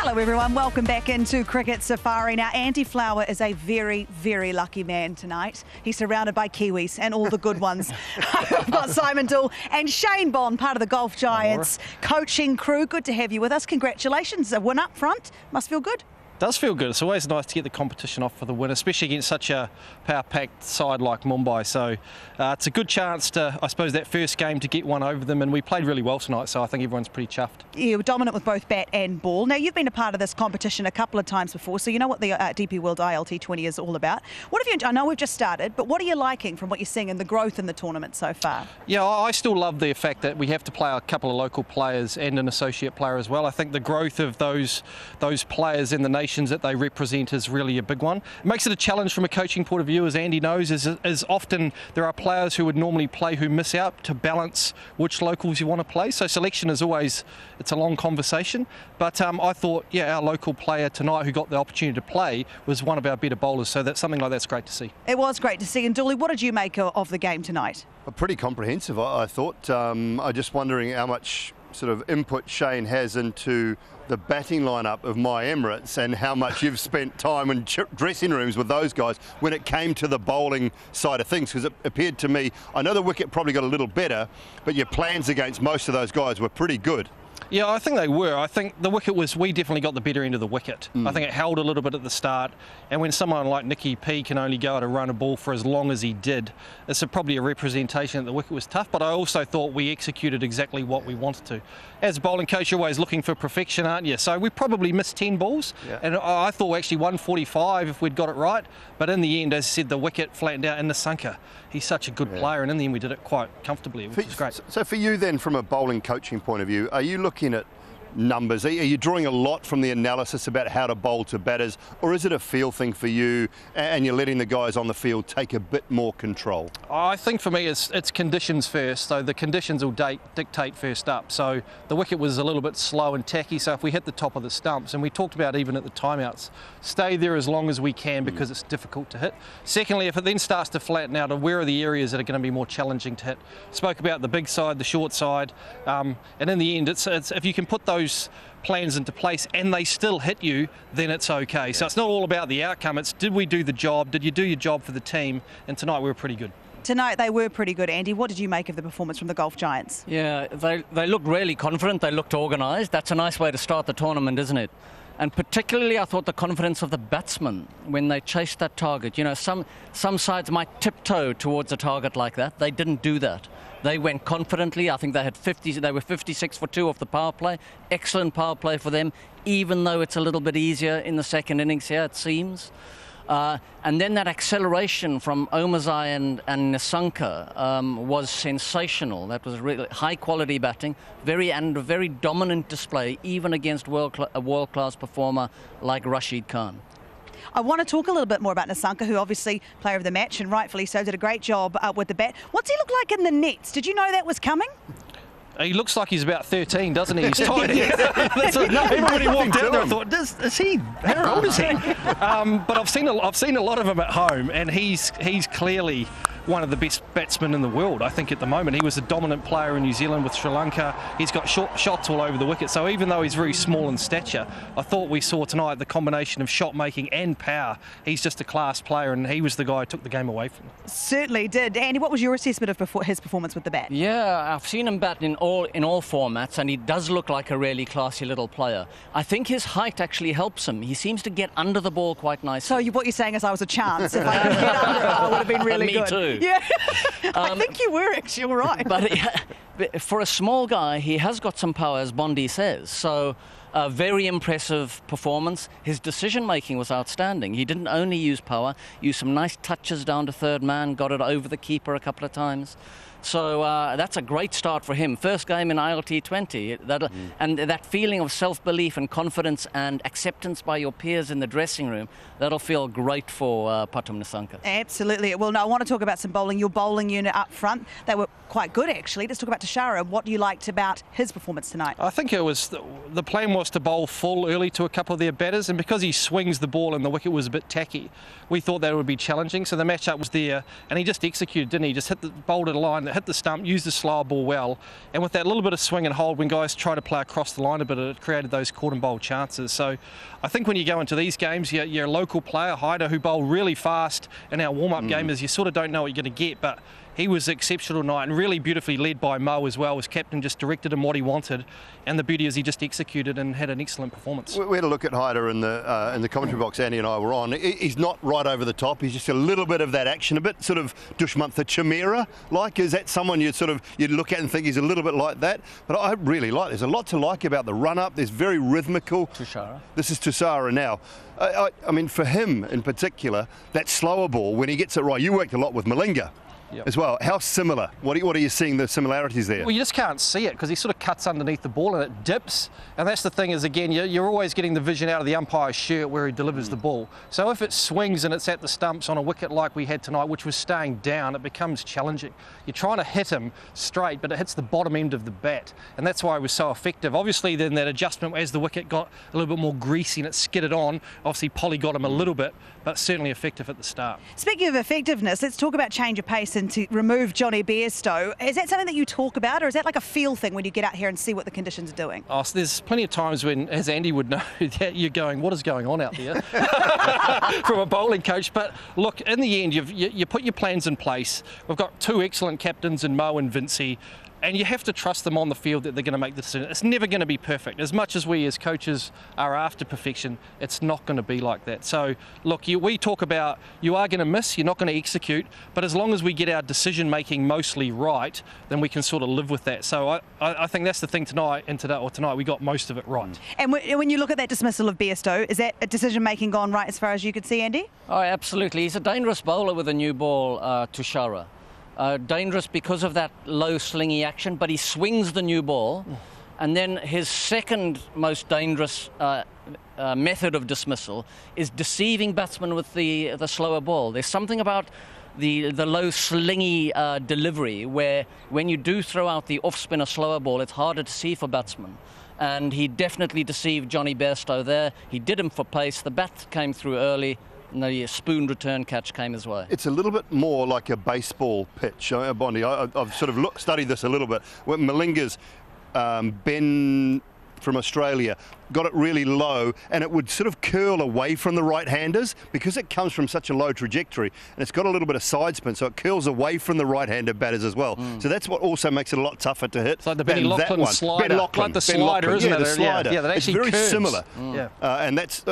Hello everyone, welcome back into Cricket Safari. Now Andy Flower is a very, very lucky man tonight. He's surrounded by Kiwis and all the good ones. We've got Simon Doull and Shane Bond, part of the Golf Giants coaching crew. Good to have you with us. Congratulations. A win up front. Must feel good. Does feel good. It's always nice to get the competition off for the win, especially against such a power-packed side like Mumbai. So it's a good chance to, I suppose, that first game to get one over them, and we played really well tonight, so I think everyone's pretty chuffed. You were dominant with both bat and ball. Now, you've been a part of this competition a couple of times before, so you know what the DP World ILT20 is all about. What have you, I know we've just started, but what are you liking from what you're seeing in the growth in the tournament so far? Yeah, I still love the fact that we have to play a couple of local players and an associate player as well. I think the growth of those players in the nations that they represent is really a big one. It makes it a challenge from a coaching point of view, as Andy knows, is often there are players who would normally play who miss out to balance which locals you want to play. So selection is always, it's a long conversation. But I thought, yeah, our local player tonight who got the opportunity to play was one of our better bowlers. So that's something like that's great to see. It was great to see. And Dooley, what did you make of the game tonight? Pretty comprehensive, I thought. I'm just wondering how much sort of input Shane has into the batting lineup of my Emirates and how much you've spent time in dressing rooms with those guys when it came to the bowling side of things, because it appeared to me, I know the wicket probably got a little better, but your plans against most of those guys were pretty good. Yeah, I think they were. I think the wicket was, we definitely got the better end of the wicket. I think it held a little bit at the start, and when someone like Nicky P can only go out and run a ball for as long as he did, it's probably a representation that the wicket was tough, but I also thought we executed exactly what we wanted to. As a bowling coach, you're always looking for perfection, aren't you? So we probably missed 10 balls, and I thought actually 145 if we'd got it right, but in the end, as I said, the wicket flattened out in Nissanka. He's such a good player, and in the end we did it quite comfortably, which is great. So for you then, from a bowling coaching point of view, are you looking at numbers? Are you drawing a lot from the analysis about how to bowl to batters, or is it a feel thing for you and you're letting the guys on the field take a bit more control? I think for me it's conditions first, so the conditions will dictate first up. So the wicket was a little bit slow and tacky, so if we hit the top of the stumps, and we talked about even at the timeouts, stay there as long as we can because it's difficult to hit. Secondly, if it then starts to flatten out, where are the areas that are going to be more challenging to hit? Spoke about the big side, the short side, and in the end it's if you can put those plans into place and they still hit you, then it's okay. So it's not all about the outcome, it's did we do the job, did you do your job for the team, and tonight we were pretty good. Tonight they were pretty good. Andy, what did you make of the performance from the Golf Giants? Yeah, they looked really confident, they looked organised. That's a nice way to start the tournament, isn't it? And particularly I thought the confidence of the batsmen when they chased that target. You know, some sides might tiptoe towards a target like that. They didn't do that. They went confidently. I think they had 50. They were 56 for 2 off the power play. Excellent power play for them, even though it's a little bit easier in the second innings here, it seems. And then that acceleration from Omazai and Nissanka was sensational. That was really high-quality batting, a very dominant display, even against a world-class performer like Rashid Khan. I want to talk a little bit more about Nissanka, who obviously player of the match and rightfully so, did a great job with the bat. What's he look like in the nets? Did you know that was coming? He looks like he's about 13, doesn't he? He's tiny. Everybody walked out there and thought, is he? How old is he? But I've seen a lot of him at home, and he's clearly one of the best batsmen in the world, I think, at the moment. He was a dominant player in New Zealand with Sri Lanka. He's got shots all over the wicket. So even though he's very small in stature, I thought we saw tonight the combination of shot making and power. He's just a class player, and he was the guy who took the game away from him. Certainly did. Andy, what was your assessment of his performance with the bat? Yeah, I've seen him bat in all formats, and he does look like a really classy little player. I think his height actually helps him. He seems to get under the ball quite nicely. So what you're saying is I was a chance. If I could get under it, I would have been really good. Me too. Yeah, I think you were actually all right. But for a small guy, he has got some power, as Bondi says. So very impressive performance. His decision-making was outstanding. He didn't only use power, used some nice touches down to third man, got it over the keeper a couple of times. So that's a great start for him. First game in ILT20. And that feeling of self-belief and confidence and acceptance by your peers in the dressing room, that'll feel great for Pathum Nissanka. Absolutely it will. Now, I want to talk about some bowling. Your bowling unit up front, they were quite good, actually. Let's talk about Tashara. What you liked about his performance tonight? I think it was the plan us to bowl full early to a couple of their batters, and because he swings the ball and the wicket was a bit tacky, we thought that would be challenging. So the matchup was there, and he just executed, didn't he? Just bowled it a line, hit the stump, used the slower ball well, and with that little bit of swing and hold, when guys try to play across the line a bit, it created those caught and bowled chances. So I think when you go into these games, you're a local player, Hyder, who bowled really fast in our warm-up game, is you sort of don't know what you're going to get, but he was exceptional tonight and really beautifully led by Mo as well. As captain, just directed him what he wanted, and the beauty is he just executed and had an excellent performance. We had a look at Hyder in the commentary box. Andy and I were on. He's not right over the top. He's just a little bit of that action, a bit sort of Dushmantha Chimera like. Is that someone you'd look at and think he's a little bit like that? But I really like. There's a lot to like about the run up. There's very rhythmical. Tushara. This is Tushara now. I mean, for him in particular, that slower ball when he gets it right. You worked a lot with Malinga. Yep. As well. How similar? What are you seeing the similarities there? Well, you just can't see it because he sort of cuts underneath the ball and it dips. And that's the thing is, again, you're always getting the vision out of the umpire's shirt where he delivers the ball. So if it swings and it's at the stumps on a wicket like we had tonight, which was staying down, it becomes challenging. You're trying to hit him straight, but it hits the bottom end of the bat. And that's why it was so effective. Obviously, then that adjustment as the wicket got a little bit more greasy and it skidded on, obviously Polly got him a little bit, but certainly effective at the start. Speaking of effectiveness, let's talk about change of pace and to remove Johnny Bairstow. Is that something that you talk about, or is that like a feel thing when you get out here and see what the conditions are doing? Oh, so there's plenty of times when, as Andy would know, that you're going, what is going on out there from a bowling coach? But look, in the end, you put your plans in place. We've got two excellent captains in Mo and Vincey, and you have to trust them on the field that they're going to make the decision. It's never going to be perfect. As much as we as coaches are after perfection, it's not going to be like that. So, look, we talk about you are going to miss, you're not going to execute, but as long as we get our decision-making mostly right, then we can sort of live with that. So I think that's the thing tonight, we got most of it right. And when you look at that dismissal of Bairstow, is that decision-making gone right as far as you could see, Andy? Oh, absolutely. He's a dangerous bowler with a new ball, Tushara. Dangerous because of that low slingy action, but he swings the new ball. And then his second most dangerous method of dismissal is deceiving batsmen with the slower ball. There's something about the low slingy delivery where when you do throw out the off-spinner slower ball, it's harder to see for batsmen. And he definitely deceived Johnny Bairstow there. He did him for pace. The bat came through early. And the spoon return catch came his way. It's a little bit more like a baseball pitch, Bondi. I've sort of studied this a little bit. When Malinga's Ben from Australia got it really low, and it would sort of curl away from the right-handers because it comes from such a low trajectory, and it's got a little bit of side spin, so it curls away from the right-handed batters as well. So that's what also makes it a lot tougher to hit. It's like the Benny Lachlan slider. Ben Lachlan. Like the slider, isn't it? The slider. Yeah, that actually it's very curves. similar. Yeah. And that's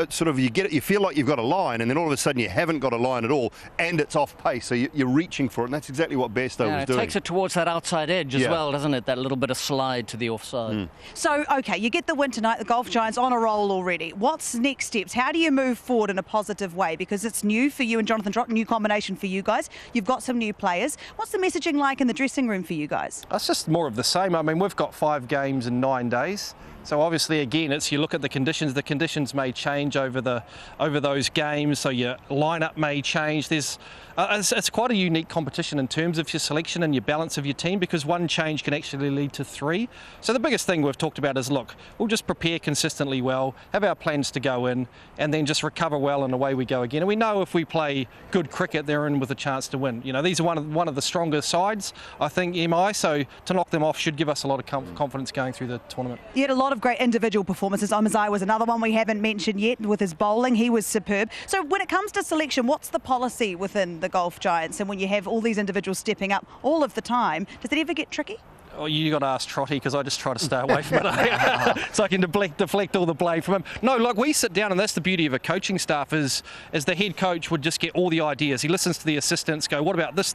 sort of, you get it, you feel like you've got a line, and then all of a sudden you haven't got a line at all, and it's off pace, so you're reaching for it, and that's exactly what Bairstow was doing. It takes it towards that outside edge as well, doesn't it? That little bit of slide to the offside. So, okay, you get the win tonight, the Golf Giants on a roll already. What's next steps? How do you move forward in a positive way? Because it's new for you and Jonathan Trott, new combination for you guys. You've got some new players. What's the messaging like in the dressing room for you guys? It's just more of the same. I mean, we've got 5 games in 9 days. So obviously, again, it's you look at the conditions. The conditions may change over those games. So your lineup may change. It's quite a unique competition in terms of your selection and your balance of your team, because one change can actually lead to 3. So the biggest thing we've talked about is, look, we'll just prepare consistently well, have our plans to go in, and then just recover well, and away we go again. And we know if we play good cricket, they're in with a chance to win. You know, these are one of the stronger sides, I think, MI. So to knock them off should give us a lot of confidence going through the tournament. You had a lot of great individual performances. Omazai was another one we haven't mentioned yet with his bowling. He was superb. So when it comes to selection, what's the policy within the Golf Giants? And when you have all these individuals stepping up all of the time, does it ever get tricky? Oh, you got to ask Trotty, because I just try to stay away from it, so I can deflect all the blame from him. No, like, we sit down, and that's the beauty of a coaching staff is the head coach would just get all the ideas. He listens to the assistants, go, what about this,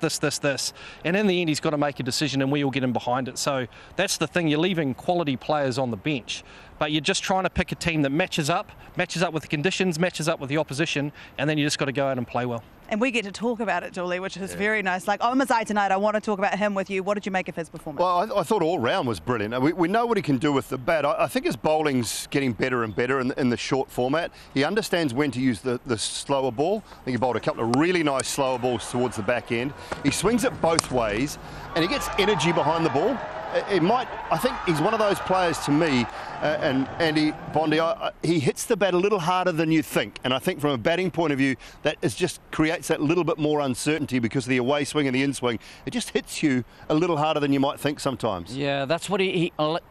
and in the end he's got to make a decision, and we all get in behind it. So that's the thing, you're leaving quality players on the bench, but you're just trying to pick a team that matches up with the conditions, matches up with the opposition, and then you just got to go out and play well. And we get to talk about it, Julie, which is very nice. Like Omazai tonight, I want to talk about him with you. What did you make of his performance? Well, I thought all round was brilliant. We know what he can do with the bat. I think his bowling's getting better and better in the short format. He understands when to use the slower ball. I think he bowled a couple of really nice slower balls towards the back end. He swings it both ways, and he gets energy behind the ball. I think he's one of those players to me, and Andy Bondi, he hits the bat a little harder than you think. And I think from a batting point of view, that is just creates that little bit more uncertainty because of the away swing and the in swing. It just hits you a little harder than you might think sometimes. Yeah, that's what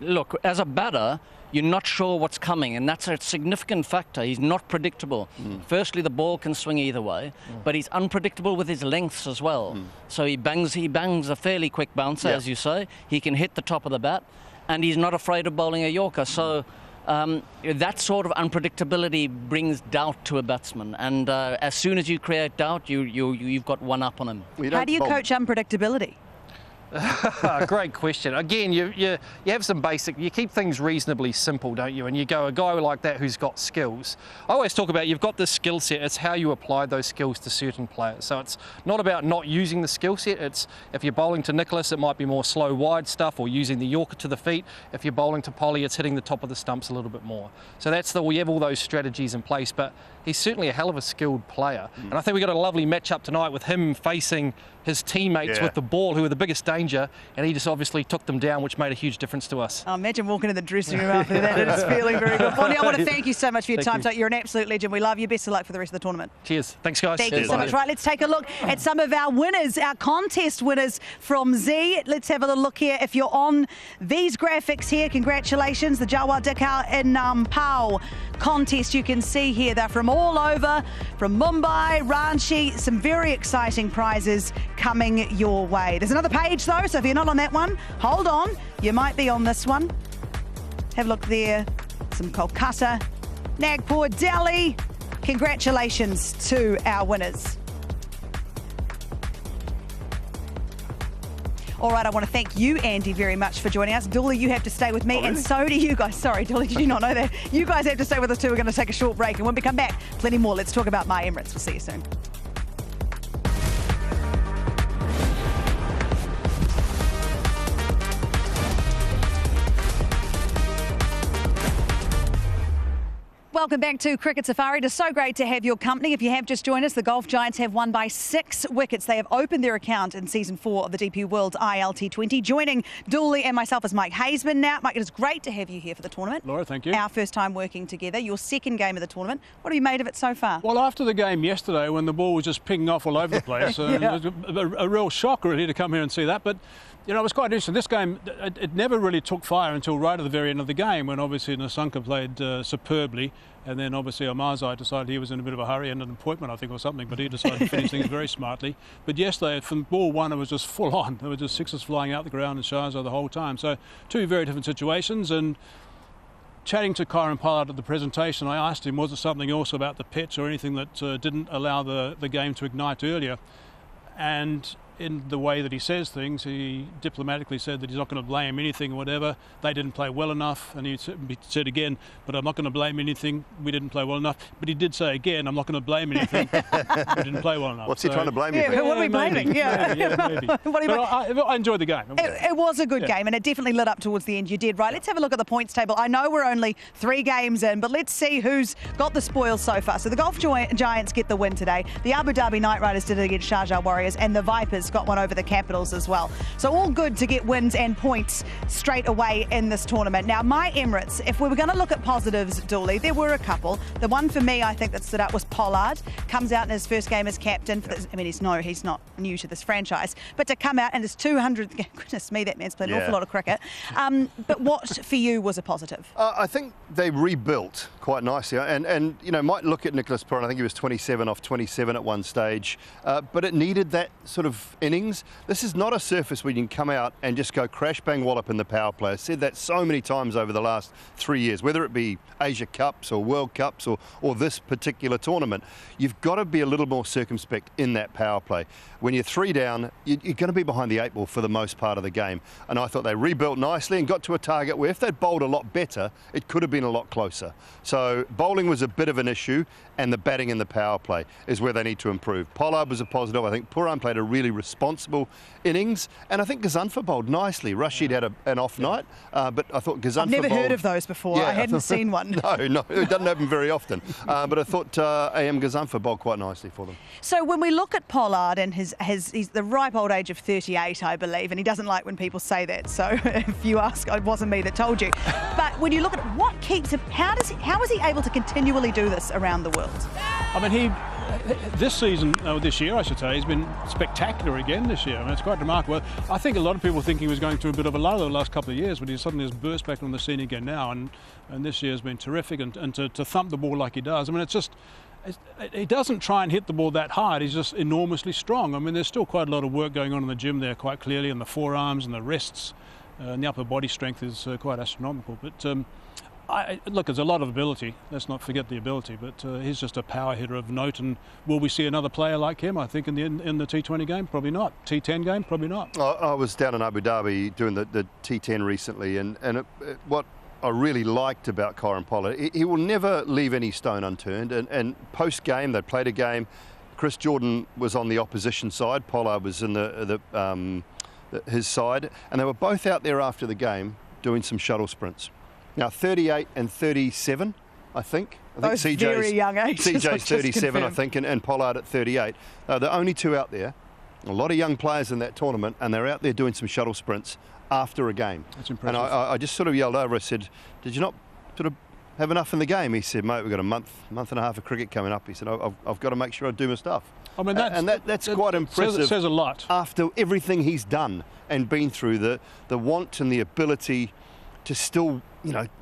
look, as a batter, you're not sure what's coming, and that's a significant factor. He's not predictable. Firstly, the ball can swing either way, but he's unpredictable with his lengths as well. So he bangs a fairly quick bouncer, as you say. He can hit the top of the bat, and he's not afraid of bowling a Yorker. So that sort of unpredictability brings doubt to a batsman, and as soon as you create doubt, you've got one up on him. How do you coach unpredictability? Great question. Again, you have some basic, you keep things reasonably simple, don't you? And you go, a guy like that who's got skills. I always talk about you've got this skill set, it's how you apply those skills to certain players. So it's not about not using the skill set, it's if you're bowling to Nicholas, it might be more slow wide stuff or using the Yorker to the feet. If you're bowling to Polly, it's hitting the top of the stumps a little bit more. So we have all those strategies in place, but he's certainly a hell of a skilled player. And I think we got a lovely match-up tonight with him facing his teammates with the ball, who were the biggest danger, and he just obviously took them down, which made a huge difference to us. Oh, imagine walking in the dressing room after that. It is feeling very good. Bonnie, I want to thank you so much for your time. So you're an absolute legend. We love you. Best of luck for the rest of the tournament. Cheers. Thanks, guys. Thank you so much. Right, let's take a look at some of our winners, our contest winners from Z. Let's have a little look here. If you're on these graphics here, congratulations. The Jawa Dikau in Pau contest, you can see here they're from all over, from Mumbai, Ranchi, some very exciting prizes coming your way. There's another page though, so if you're not on that one, hold on, you might be on this one. Have a look there, some Kolkata, Nagpur, Delhi. Congratulations to our winners. All right, I want to thank you, Andy, very much for joining us. Dooley, you have to stay with me, and so do you guys. Sorry, Dooley, did you not know that? You guys have to stay with us too. We're going to take a short break, and when we come back, plenty more. Let's talk about My Emirates. We'll see you soon. Welcome back to Cricket Safari. It is so great to have your company. If you have just joined us, the Golf Giants have won by 6 wickets. They have opened their account in Season 4 of the DP World ILT20. Joining Dooley and myself is Mike Hazeman now. Mike, it is great to have you here for the tournament. Laura, thank you. Our first time working together. Your second game of the tournament. What have you made of it so far? Well, after the game yesterday, when the ball was just pinging off all over the place, it was a real shock really to come here and see that. But you know, it was quite interesting. This game, it never really took fire until right at the very end of the game, when obviously Nissanka played superbly. And then obviously Omarzai decided he was in a bit of a hurry and an appointment, I think, or something, but he decided to finish things very smartly. But yesterday, from ball one, it was just full on. There were just sixes flying out the ground and Shahzad the whole time. So 2 very different situations. And chatting to Kyron Pollard at the presentation, I asked him, was it something else about the pitch or anything that didn't allow the game to ignite earlier? And in the way that he says things, he diplomatically said that he's not going to blame anything or whatever. They didn't play well enough, and he said again, but I'm not going to blame anything. We didn't play well enough. But he did say again, I'm not going to blame anything. We didn't play well enough. What's he trying to blame you for? Yeah, what are we blaming? Maybe. Maybe. I enjoyed the game. It was a good game, and it definitely lit up towards the end. You did, right? Let's have a look at the points table. I know we're only 3 games in, but let's see who's got the spoils so far. So the Golf Giants get the win today. The Abu Dhabi Knight Riders did it against Sharjah Warriors, and the Vipers got one over the Capitals as well. So all good to get wins and points straight away in this tournament. Now, My Emirates, if we were going to look at positives, Dooley, there were a couple. The one for me, I think, that stood out was Pollard. Comes out in his first game as captain. I mean, he's not new to this franchise, but to come out and his 200, goodness me, that man's played an awful lot of cricket. But what for you was a positive? I think they rebuilt quite nicely, and you know, might look at Nicholas Puran. I think he was 27 off 27 at one stage, but it needed that sort of innings. This is not a surface where you can come out and just go crash bang wallop in the power play. I've said that so many times over the last 3 years, whether it be Asia Cups or World Cups or this particular tournament. You've got to be a little more circumspect in that power play. When you're 3 down, you're going to be behind the 8 ball for the most part of the game. And I thought they rebuilt nicely and got to a target where if they'd bowled a lot better, it could have been a lot closer. So bowling was a bit of an issue, and the batting in the power play is where they need to improve. Pollard was a positive. I think Puran played a really responsible innings. And I think Gazanfa bowled nicely. Rashid had an off night, but I thought Gazanfa I've never bowled, heard of those before. Yeah, I hadn't seen one. No, it doesn't happen very often. But I thought AM Gazanfa bowled quite nicely for them. So when we look at Pollard and he's the ripe old age of 38, I believe, and he doesn't like when people say that. So if you ask, it wasn't me that told you. But when you look at what keeps him, how is he able to continually do this around the world? I mean, this season, this year I should say, he's been spectacular again this year. I mean, it's quite remarkable. I think a lot of people think he was going through a bit of a lull the last couple of years, but he suddenly has burst back on the scene again now, and this year has been terrific. And to thump the ball like he does, I mean, he doesn't try and hit the ball that hard. He's just enormously strong. I mean, there's still quite a lot of work going on in the gym there, quite clearly, and the forearms and the wrists, and the upper body strength is quite astronomical. But look, there's a lot of ability. Let's not forget the ability. But he's just a power hitter of note. And will we see another player like him? I think in the T20 game, probably not. T10 game, probably not. I was down in Abu Dhabi doing the T10 recently, and what I really liked about Kieran Pollard, he will never leave any stone unturned. And post-game, they played a game. Chris Jordan was on the opposition side. Pollard was in his side. And they were both out there after the game doing some shuttle sprints. Now, 38 and 37, I think. Those very young ages. CJ's 37, I think, and Pollard at 38. The only two out there. A lot of young players in that tournament, and they're out there doing some shuttle sprints after a game. That's impressive. And I just sort of yelled over. I said, "Did you not sort of have enough in the game?" He said, "Mate, we've got a month and a half of cricket coming up." He said, "I've got to make sure I do my stuff." I mean, that's quite impressive. It says a lot. After everything he's done and been through, the want and the ability to still,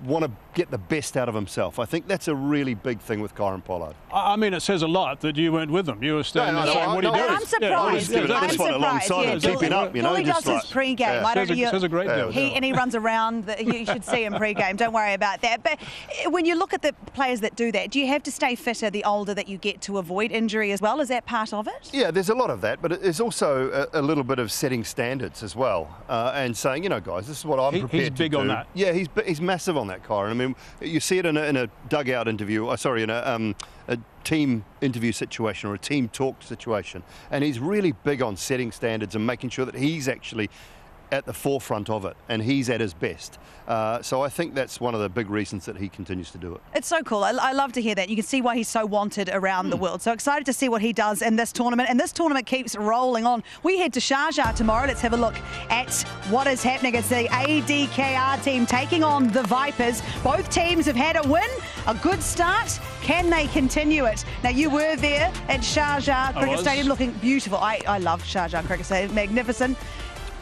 want to get the best out of himself. I think that's a really big thing with Kieran Pollard. I mean, it says a lot that you weren't with him. You were standing there saying, what are you doing? I'm surprised. I'm surprised. Alongside him, keeping up, Billy does his pre-game. I don't know. Says a great deal. And he runs around. You should see him pre-game. Don't worry about that. But when you look at the players that do that, do you have to stay fitter the older that you get to avoid injury as well? Is that part of it? Yeah, there's a lot of that, but there's also a little bit of setting standards as well, and saying, guys, this is what I'm prepared to do. He's big on that. Yeah, he's massive on that, Kieran. I mean, you see it in a dugout interview. In a team interview situation or a team talk situation, and he's really big on setting standards and making sure that he's actually at the forefront of it and he's at his best. So I think that's one of the big reasons that he continues to do it. It's so cool. I love to hear that. You can see why he's so wanted around the world. So excited to see what he does in this tournament. And this tournament keeps rolling on. We head to Sharjah tomorrow. Let's have a look at what is happening. It's the ADKR team taking on the Vipers. Both teams have had a win, a good start. Can they continue it? Now, you were there at Sharjah Cricket Stadium, looking beautiful. I love Sharjah Cricket Stadium. Magnificent.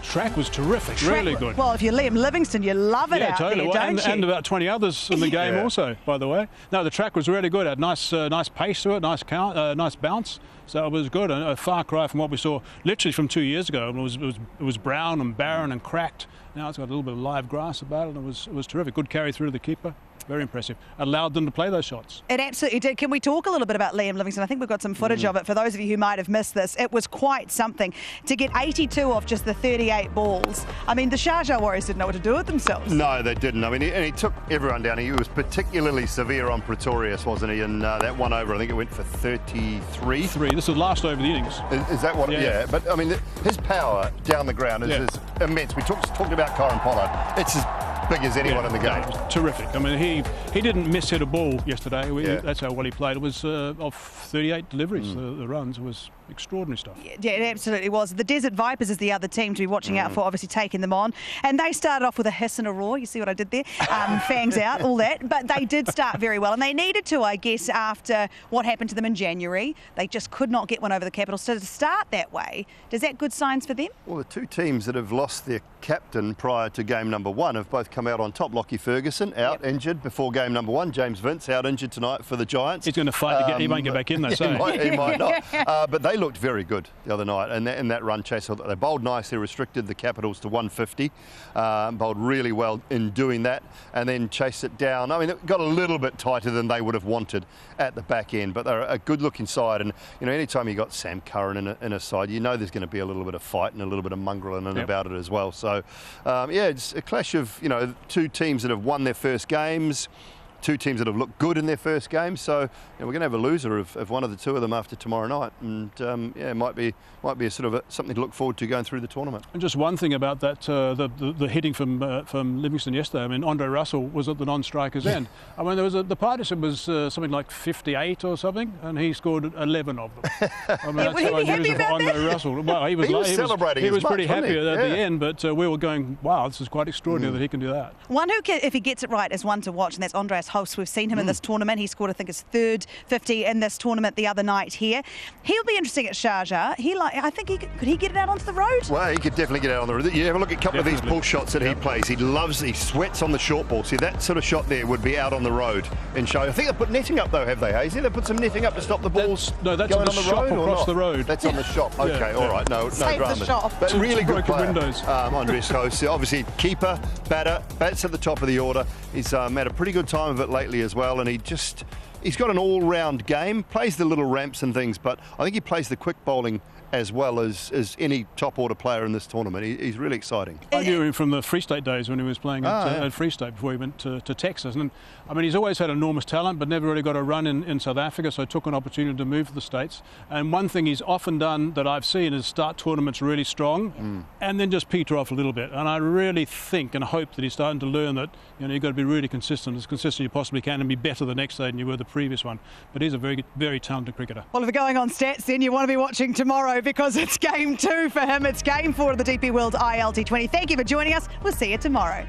Track was terrific, really good. Well, if you're Liam Livingston, you love it out totally. there, don't you? And about 20 others in the game also, by the way. No, the track was really good. It had nice pace to it, nice bounce. So it was good. A far cry from what we saw literally from 2 years ago. It was brown and barren and cracked. Now it's got a little bit of live grass about it. And it was terrific. Good carry through to the keeper. Very impressive. Allowed them to play those shots. It absolutely did. Can we talk a little bit about Liam Livingston? I think we've got some footage of it for those of you who might have missed this. It was quite something to get 82 off just the 38 balls. I mean, the Sharjah Warriors didn't know what to do with themselves. No, they didn't. I mean, he took everyone down. He was particularly severe on Pretorius, wasn't he? And that one over, I think it went for 33. This was last over the innings. Is that what? Yeah. But I mean, his power down the ground is immense. We talked about Kieran Pollard. It's as big as anyone in the game. It was terrific. I mean, he didn't miss hit a ball yesterday. That's how well he played. It was off 38 deliveries, the runs. It was extraordinary stuff. Yeah, it absolutely was. The Desert Vipers is the other team to be watching out for, obviously taking them on. And they started off with a hiss and a roar. You see what I did there? Fangs out, all that. But they did start very well. And they needed to, I guess, after what happened to them in January. They just could not get one over the Capitals. So to start that way, does that good signs for them? Well, the two teams that have lost their captain prior to game number one have both come out on top. Lockie Ferguson out injured before game number one. James Vince out injured tonight for the Giants. He's going to fight to get. He won't get back in there. He might not. But they looked very good the other night in that run chase. They bowled nicely, restricted the Capitals to 150. Bowled really well in doing that, and then chased it down. I mean, it got a little bit tighter than they would have wanted at the back end, but they're a good-looking side. And anytime you got Sam Curran in a side, there's going to be a little bit of fight and a little bit of mongrelling about it as well. So, it's a clash of two teams that have won their first games. two teams that have looked good in their first game. So we're going to have a loser of one of the two of them after tomorrow night, and it might be a sort of something to look forward to going through the tournament. And just one thing about that, the hitting from Livingston yesterday. I mean, Andre Russell was at the non-striker's end. I mean, the partition was something like 58 or something, and he scored 11 of them. I mean, that's how unusual for Andre Russell. Well, he was celebrating. He was pretty happy at the end, but we were going, wow, this is quite extraordinary that he can do that. One who, if he gets it right, is one to watch, and that's Andreas Host. We've seen him in this tournament. He scored, I think, his third 50 in this tournament the other night here. He'll be interesting at Sharjah. I think could he get it out onto the road? Well, he could definitely get out on the road. You have a look at a couple of these pull shots that he plays. He sweats on the short ball. See, that sort of shot there would be out on the road in Sharjah. I think they put netting up though, have they, Hazy? They put some netting up to stop the balls that's going on the shop road across the road. That's on the shop. Okay, all right, no drama. The shop. But really good player, windows. Andreas Host. Obviously, keeper, batter, bats at the top of the order. He's had a pretty good time of it lately as well, and he's got an all-round game, plays the little ramps and things, but I think he plays the quick bowling as well as any top-order player in this tournament. He's really exciting. I knew him from the Free State days when he was playing at Free State before he went to Texas. And I mean, he's always had enormous talent, but never really got a run in South Africa, so took an opportunity to move to the States. And one thing he's often done that I've seen is start tournaments really strong and then just peter off a little bit. And I really think and hope that he's starting to learn that you've got to be really consistent as you possibly can, and be better the next day than you were the previous one. But he's a very, very talented cricketer. Well, if we're going on stats, then you want to be watching tomorrow, because it's game 2 for him. It's game 4 of the DP World ILT20. Thank you for joining us. We'll see you tomorrow.